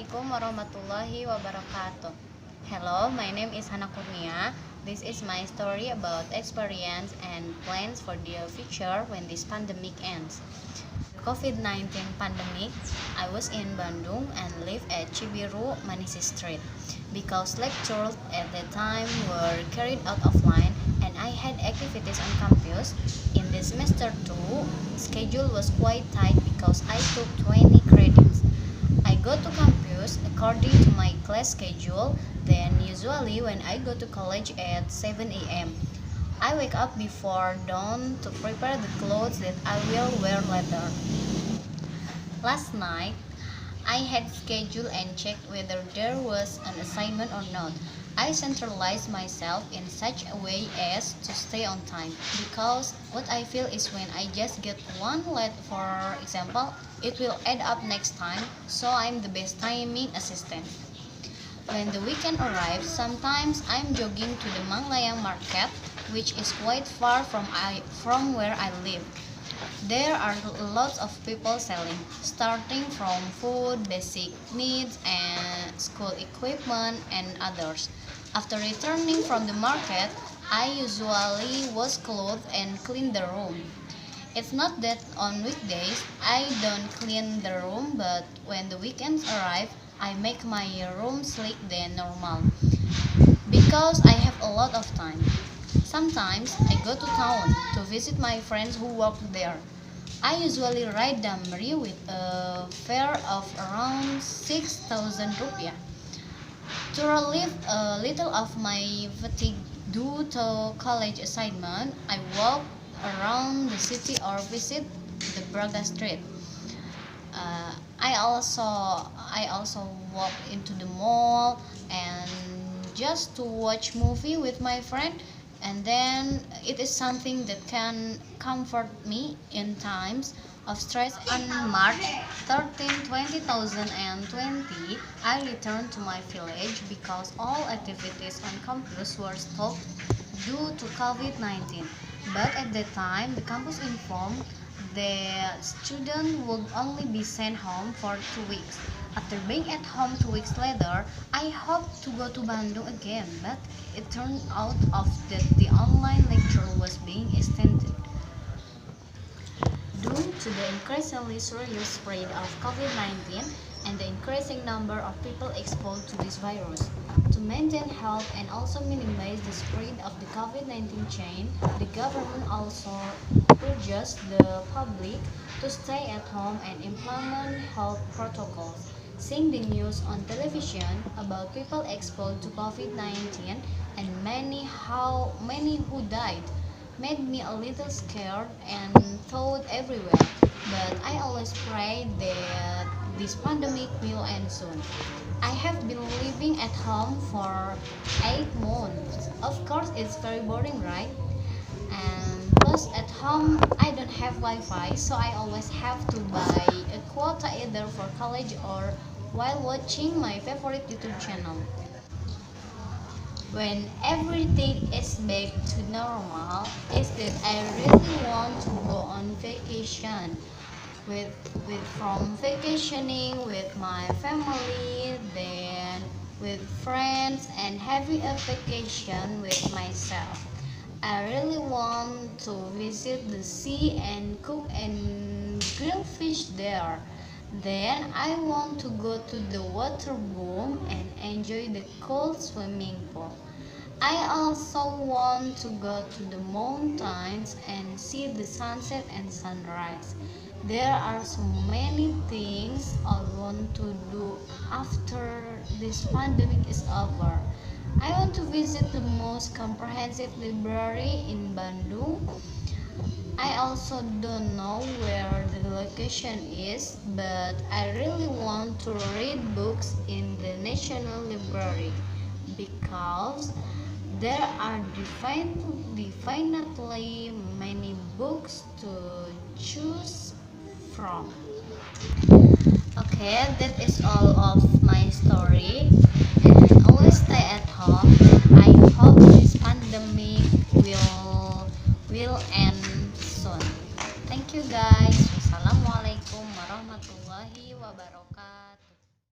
Assalamualaikum warahmatullahi wabarakatuh. Hello, my name is Hana Kurnia. This is my story about experience and plans for the future when this pandemic ends. COVID-19 pandemic, I was in Bandung and lived at Cibiru, Manisi Street. Because lectures at that time were carried out offline and I had activities on campus, in the semester 2, schedule was quite tight because I took 20 credits. I go to campus according to my class schedule, then usually when I go to college at 7 a.m. I wake up before dawn to prepare the clothes that I will wear later. Last night, I had scheduled and checked whether there was an assignment or not. I centralized myself in such a way as to stay on time because what I feel is when I just get one late, for example, it will add up next time, so I'm the best timing assistant. When the weekend arrives, sometimes I'm jogging to the Manglayang market, which is quite far from where I live. There are lots of people selling, starting from food, basic needs, and school equipment, and others. After returning from the market, I usually wash clothes and clean the room. It's not that on weekdays I don't clean the room, but when the weekends arrive, I make my room sleek than normal because I have a lot of time. Sometimes I go to town to visit my friends who work there. I usually ride Damri with a fare of around 6,000 rupiah. To relieve a little of my fatigue due to college assignment, I walk around the city or visit the Braga Street. I also walk into the mall and just to watch movie with my friend, and then it is something that can comfort me in times of stress. On March 13, 2020, I returned to my village because all activities on campus were stopped due to COVID-19. But at that time, the campus informed the student would only be sent home for 2 weeks. After being at home 2 weeks later, I hoped to go to Bandung again, but it turned out that the online lecture was being extended. Due to the increasingly serious spread of COVID-19 and the increasing number of people exposed to this virus, to maintain health and also minimize the spread of the COVID-19 chain, the government also urges the public to stay at home and implement health protocols. Seeing the news on television about people exposed to COVID-19 and many who died made me a little scared and thought everywhere. But I always pray that this pandemic will end soon. I have been living at home for 8 months. Of course, it's very boring, right? And plus, at home, I don't have Wi-Fi, so I always have to buy a quota either for college or while watching my favorite YouTube channel. When everything is back to normal, is that I really want to go on vacation with from vacationing with my family, then with friends, and having a vacation with myself. I really want to visit the sea and cook and grill fish there. Then I want to go to the water boom and enjoy the cold swimming pool. I also want to go to the mountains and see the sunset and sunrise. There are so many things I want to do after this pandemic is over. I want to visit the most comprehensive library in Bandung. I also don't know where the location is, but I really want to read books in the National Library because there are definitely many books to choose from. Okay, that is all of my story. And always stay at home. I hope this pandemic will end soon. Thank you guys. Wassalamualaikum warahmatullahi wabarakatuh.